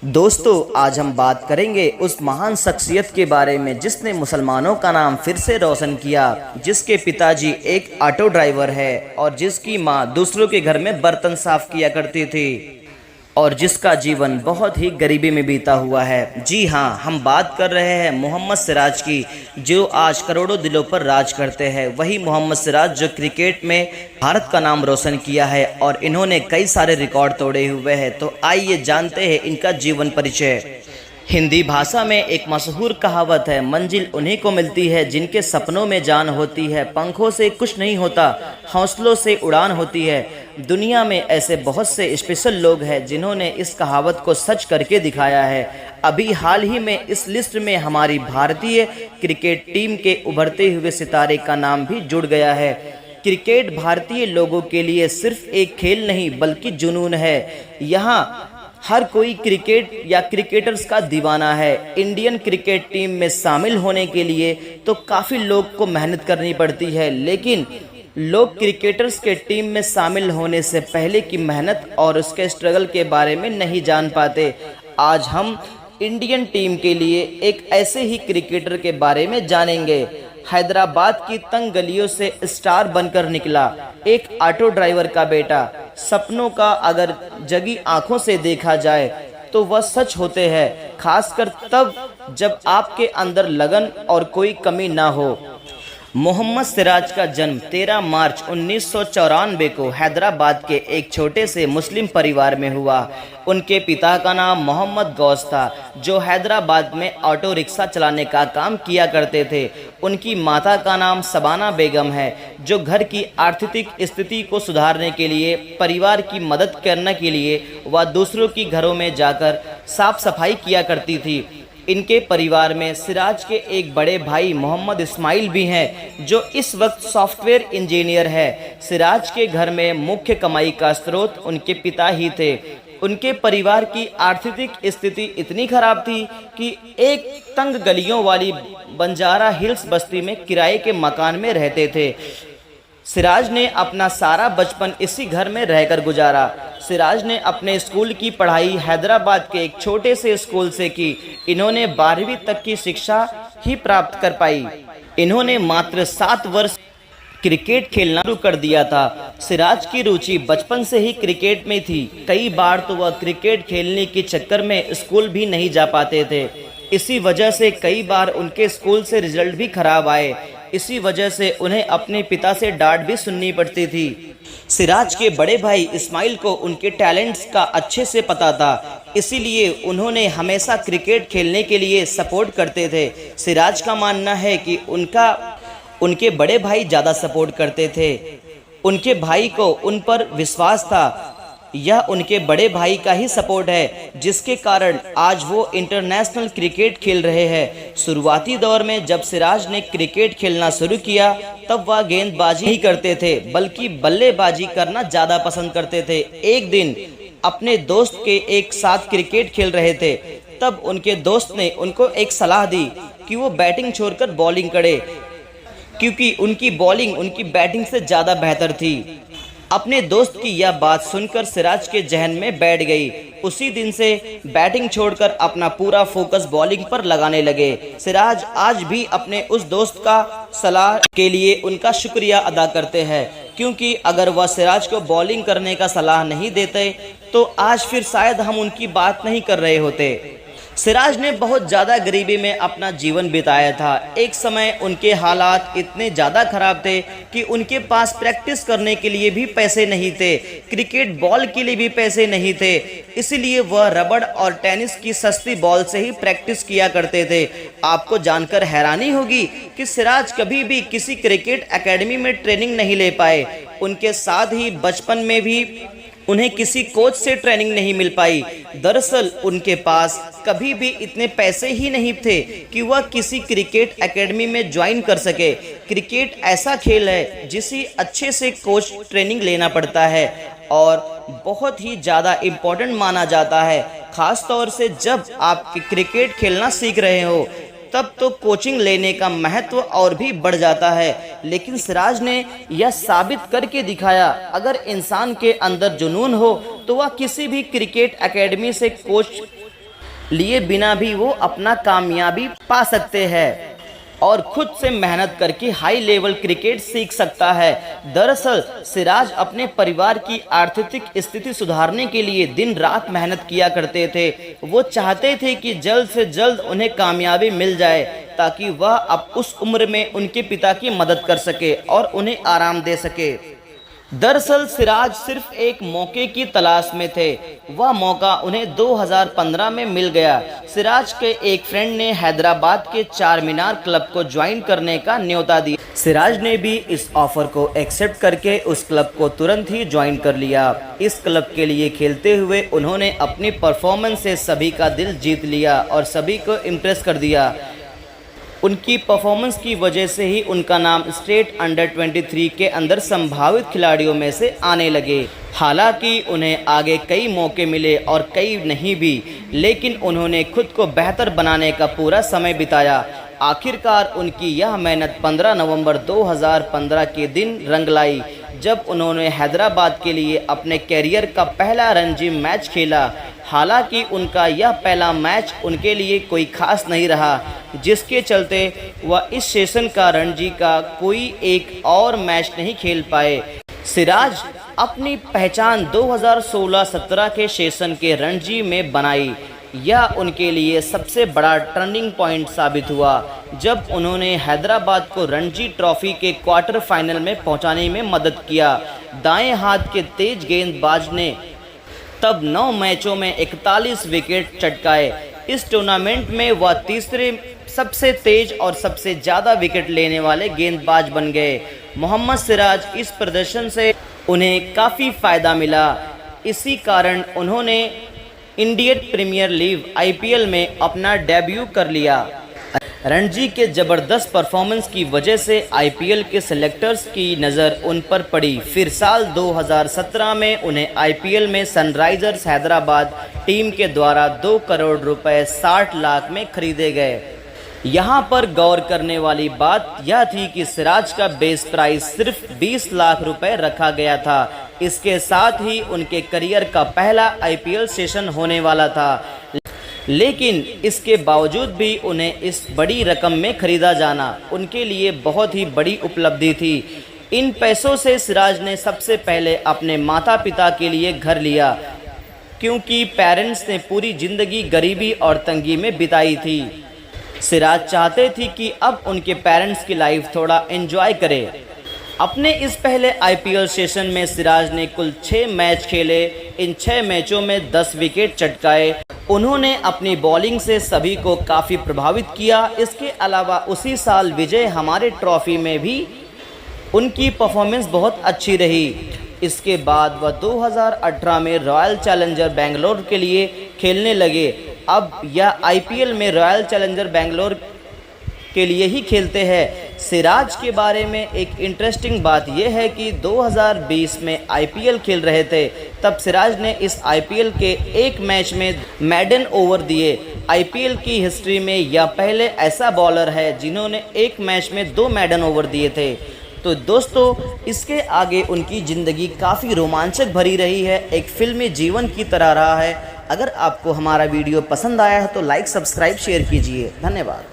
दोस्तों, आज हम बात करेंगे उस महान शख्सियत के बारे में जिसने मुसलमानों का नाम फिर से रोशन किया, जिसके पिताजी एक ऑटो ड्राइवर है और जिसकी माँ दूसरों के घर में बर्तन साफ किया करती थी और जिसका जीवन बहुत ही गरीबी में बीता हुआ है। जी हाँ, हम बात कर रहे हैं मोहम्मद सिराज की, जो आज करोड़ों दिलों पर राज करते हैं। वही मोहम्मद सिराज जो क्रिकेट में भारत का नाम रोशन किया है और इन्होंने कई सारे रिकॉर्ड तोड़े हुए हैं। तो आइए जानते हैं इनका जीवन परिचय। हिंदी भाषा में एक मशहूर कहावत है, मंजिल उन्हीं को मिलती है जिनके सपनों में जान होती है। पंखों से कुछ नहीं होता, हौसलों से उड़ान होती है। दुनिया में ऐसे बहुत से स्पेशल लोग हैं जिन्होंने इस कहावत को सच करके दिखाया है। अभी हाल ही में इस लिस्ट में हमारी भारतीय क्रिकेट टीम के उभरते हुए सितारे का नाम भी जुड़ गया है। क्रिकेट भारतीय लोगों के लिए सिर्फ एक खेल नहीं बल्कि जुनून है। यहाँ हर कोई क्रिकेट या क्रिकेटर्स का दीवाना है। इंडियन क्रिकेट टीम में शामिल होने के लिए तो काफ़ी लोग को मेहनत करनी पड़ती है, लेकिन लोग क्रिकेटर्स के टीम में शामिल होने से पहले की मेहनत और उसके स्ट्रगल के बारे में नहीं जान पाते। आज हम इंडियन टीम के लिए एक ऐसे ही क्रिकेटर के बारे में जानेंगे। हैदराबाद की तंग गलियों से स्टार बनकर निकला, एक ऑटो ड्राइवर का बेटा। सपनों का अगर जगी आंखों से देखा जाए तो वह सच होते हैं, खासकर तब जब आपके अंदर लगन और कोई कमी ना हो। मोहम्मद सिराज का जन्म 13 मार्च 1994 को हैदराबाद के एक छोटे से मुस्लिम परिवार में हुआ। उनके पिता का नाम मोहम्मद गौस था, जो हैदराबाद में ऑटो रिक्शा चलाने का काम किया करते थे। उनकी माता का नाम शबाना बेगम है, जो घर की आर्थिक स्थिति को सुधारने के लिए, परिवार की मदद करने के लिए वह दूसरों की घरों में जाकर साफ सफाई किया करती थी। इनके परिवार में सिराज के एक बड़े भाई मोहम्मद इस्माइल भी हैं, जो इस वक्त सॉफ्टवेयर इंजीनियर है। सिराज के घर में मुख्य कमाई का स्रोत उनके पिता ही थे। उनके परिवार की आर्थिक स्थिति इतनी खराब थी कि एक तंग गलियों वाली बंजारा हिल्स बस्ती में किराए के मकान में रहते थे। सिराज ने अपना सारा बचपन इसी घर में रहकर गुजारा। सिराज ने अपने स्कूल की पढ़ाई हैदराबाद के एक छोटे से स्कूल से की। इन्होंने 12वीं तक की शिक्षा ही प्राप्त कर पाई। इन्होंने मात्र 7 वर्ष क्रिकेट खेलना शुरू कर दिया था। सिराज की रुचि बचपन से ही क्रिकेट में थी। कई बार तो वह क्रिकेट खेलने के चक्कर में स्कूल भी नहीं जा पाते थे। इसी वजह से कई बार उनके स्कूल से रिजल्ट भी खराब आए। इसी वजह से उन्हें अपने पिता से डांट भी सुननी पड़ती थी। सिराज के बड़े भाई इस्माइल को उनके टैलेंट्स का अच्छे से पता था, इसीलिए उन्होंने हमेशा क्रिकेट खेलने के लिए सपोर्ट करते थे। सिराज का मानना है कि उनके बड़े भाई ज़्यादा सपोर्ट करते थे। उनके भाई को उन पर विश्वास था। यह उनके बड़े भाई का ही सपोर्ट है, जिसके कारण आज वो इंटरनेशनल क्रिकेट खेल रहे हैं। शुरुआती दौर में जब सिराज ने क्रिकेट खेलना शुरू किया, तब वह गेंदबाजी नहीं करते थे बल्कि बल्लेबाजी करना ज़्यादा पसंद करते थे। एक दिन अपने दोस्त के एक साथ क्रिकेट खेल रहे थे, तब उनके दोस्त ने उनको एक सलाह दी कि वो बैटिंग छोड़कर बॉलिंग करे, क्योंकि उनकी बॉलिंग उनकी बैटिंग से ज़्यादा बेहतर थी। अपने दोस्त की यह बात सुनकर सिराज के जहन में बैठ गई। उसी दिन से बैटिंग छोड़कर अपना पूरा फोकस बॉलिंग पर लगाने लगे। सिराज आज भी अपने उस दोस्त का सलाह के लिए उनका शुक्रिया अदा करते हैं, क्योंकि अगर वह सिराज को बॉलिंग करने का सलाह नहीं देते तो आज फिर शायद हम उनकी बात नहीं कर रहे होते। सिराज ने बहुत ज़्यादा गरीबी में अपना जीवन बिताया था। एक समय उनके हालात इतने ज़्यादा ख़राब थे कि उनके पास प्रैक्टिस करने के लिए भी पैसे नहीं थे, क्रिकेट बॉल के लिए भी पैसे नहीं थे। इसलिए वह रबड़ और टेनिस की सस्ती बॉल से ही प्रैक्टिस किया करते थे। आपको जानकर हैरानी होगी कि सिराज कभी भी किसी क्रिकेट एकेडमी में ट्रेनिंग नहीं ले पाए। उनके साथ ही बचपन में भी उन्हें किसी कोच से ट्रेनिंग नहीं मिल पाई। दरअसल उनके पास कभी भी इतने पैसे ही नहीं थे कि वह किसी क्रिकेट एकेडमी में ज्वाइन कर सके। क्रिकेट ऐसा खेल है जिसे अच्छे से कोच ट्रेनिंग लेना पड़ता है और बहुत ही ज़्यादा इम्पोर्टेंट माना जाता है। ख़ास तौर से जब आप क्रिकेट खेलना सीख रहे हो, तब तो कोचिंग लेने का महत्व और भी बढ़ जाता है। लेकिन सिराज ने यह साबित करके दिखाया, अगर इंसान के अंदर जुनून हो तो वह किसी भी क्रिकेट एकेडमी से कोच लिए बिना भी वो अपना कामयाबी पा सकते हैं और खुद से मेहनत करके हाई लेवल क्रिकेट सीख सकता है। दरअसल सिराज अपने परिवार की आर्थिक स्थिति सुधारने के लिए दिन रात मेहनत किया करते थे। वो चाहते थे कि जल्द से जल्द उन्हें कामयाबी मिल जाए ताकि वह अब उस उम्र में उनके पिता की मदद कर सके और उन्हें आराम दे सके। दरअसल सिराज सिर्फ एक मौके की तलाश में थे। वह मौका उन्हें 2015 में मिल गया। सिराज के एक फ्रेंड ने हैदराबाद के चार मीनार क्लब को ज्वाइन करने का न्योता दिया। सिराज ने भी इस ऑफर को एक्सेप्ट करके उस क्लब को तुरंत ही ज्वाइन कर लिया। इस क्लब के लिए खेलते हुए उन्होंने अपनी परफॉर्मेंस से सभी का दिल जीत लिया और सभी को इम्प्रेस कर दिया। उनकी परफॉर्मेंस की वजह से ही उनका नाम स्टेट अंडर 23 के अंदर संभावित खिलाड़ियों में से आने लगे। हालांकि उन्हें आगे कई मौके मिले और कई नहीं भी, लेकिन उन्होंने खुद को बेहतर बनाने का पूरा समय बिताया। आखिरकार उनकी यह मेहनत 15 नवंबर 2015 के दिन रंग लाई, जब उन्होंने हैदराबाद के लिए अपने कैरियर का पहला रणजी मैच खेला। हालांकि उनका यह पहला मैच उनके लिए कोई खास नहीं रहा, जिसके चलते वह इस सेशन का रणजी का कोई एक और मैच नहीं खेल पाए। सिराज अपनी पहचान 2016-17 के सेशन के रणजी में बनाई। यह उनके लिए सबसे बड़ा टर्निंग पॉइंट साबित हुआ, जब उन्होंने हैदराबाद को रणजी ट्रॉफी के क्वार्टर फाइनल में पहुंचाने में मदद किया। दाएं हाथ के तेज गेंदबाज ने तब 9 मैचों में 41 विकेट चटकाए। इस टूर्नामेंट में वह तीसरे सबसे तेज और सबसे ज़्यादा विकेट लेने वाले गेंदबाज बन गए। मोहम्मद सिराज इस प्रदर्शन से उन्हें काफ़ी फ़ायदा मिला। इसी कारण उन्होंने इंडियन प्रीमियर लीग IPL में अपना डेब्यू कर लिया। रणजी के ज़बरदस्त परफॉर्मेंस की वजह से IPL के सेलेक्टर्स की नज़र उन पर पड़ी। फिर साल 2017 में उन्हें IPL में सनराइजर्स हैदराबाद टीम के द्वारा 2 करोड़ रुपए 60 लाख में खरीदे गए। यहाँ पर गौर करने वाली बात यह थी कि सिराज का बेस प्राइस सिर्फ 20 लाख रुपए रखा गया था। इसके साथ ही उनके करियर का पहला IPL सेशन होने वाला था, लेकिन इसके बावजूद भी उन्हें इस बड़ी रकम में खरीदा जाना उनके लिए बहुत ही बड़ी उपलब्धि थी। इन पैसों से सिराज ने सबसे पहले अपने माता पिता के लिए घर लिया, क्योंकि पेरेंट्स ने पूरी ज़िंदगी गरीबी और तंगी में बिताई थी। सिराज चाहते थे कि अब उनके पेरेंट्स की लाइफ थोड़ा एंजॉय करें। अपने इस पहले IPL सेशन में सिराज ने कुल 6 मैच खेले। इन 6 मैचों में 10 विकेट चटकाए। उन्होंने अपनी बॉलिंग से सभी को काफ़ी प्रभावित किया। इसके अलावा उसी साल विजय हमारे ट्रॉफी में भी उनकी परफॉर्मेंस बहुत अच्छी रही। इसके बाद वह 2018 में रॉयल चैलेंजर बेंगलोर के लिए खेलने लगे। अब यह IPL में रॉयल चैलेंजर बेंगलोर के लिए ही खेलते हैं। सिराज के बारे में एक इंटरेस्टिंग बात यह है कि 2020 में IPL खेल रहे थे, तब सिराज ने इस IPL के एक मैच में मैडन ओवर दिए। IPL की हिस्ट्री में यह पहले ऐसा बॉलर है जिन्होंने एक मैच में 2 मैडन ओवर दिए थे। तो दोस्तों, इसके आगे उनकी ज़िंदगी काफ़ी रोमांचक भरी रही है, एक फिल्मी जीवन की तरह रहा है। अगर आपको हमारा वीडियो पसंद आया है तो लाइक, सब्सक्राइब, शेयर कीजिए। धन्यवाद।